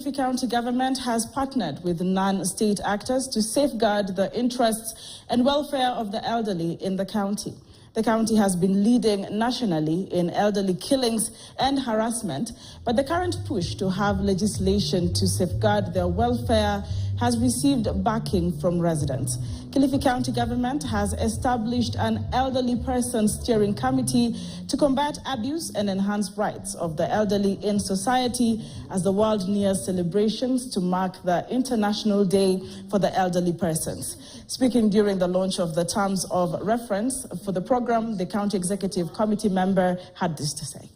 Kilifi County government has partnered with non-state actors to safeguard the interests and welfare of the elderly in the county. The county has been leading nationally in elderly killings and harassment, but the current push to have legislation to safeguard their welfare has received backing from residents. Kilifi County government has established an elderly person steering committee to combat abuse and enhance rights of the elderly in society as the world nears celebrations to mark the International Day for the Elderly Persons. Speaking during the launch of the terms of reference for the program, the County Executive Committee member had this to say.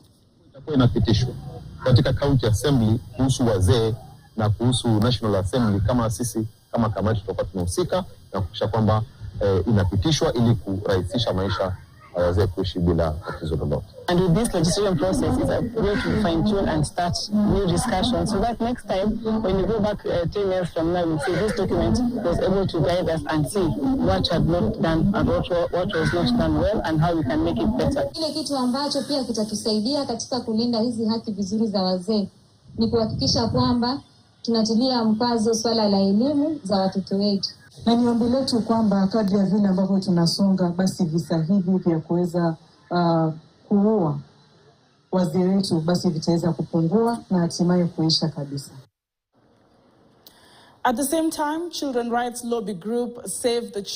Inapitishwa katika County Assembly kuhusu wazee na kuhusu National Assembly, kama sisi kama kamati tutakuwa tunahusika na kuhakikisha kwamba inapitishwa ili kurahisisha maisha ya wazee kuishi bila tatizo lolote. And with this legislation process, it's a way to fine-tune and start new discussions so that next time, when you go back 10 years from now, we'll see this document was able to guide us and see what had not done and what was not done well and how we can make it better. Kile kitu ambacho pia kitatusaidia katika kulinda hizi haki vizuri za wazee ni kuhakikisha kwamba tunatilia mkazo swala la elimu za watoto wetu. Na ni ombi letu kwamba kadri ya vile ambavyo tunasonga, basi visa hivi vya kuweza kuua wazee wetu basi vitaweza kupungua na hatimaye kuisha kabisa. At the same time, children rights lobby group Save the Children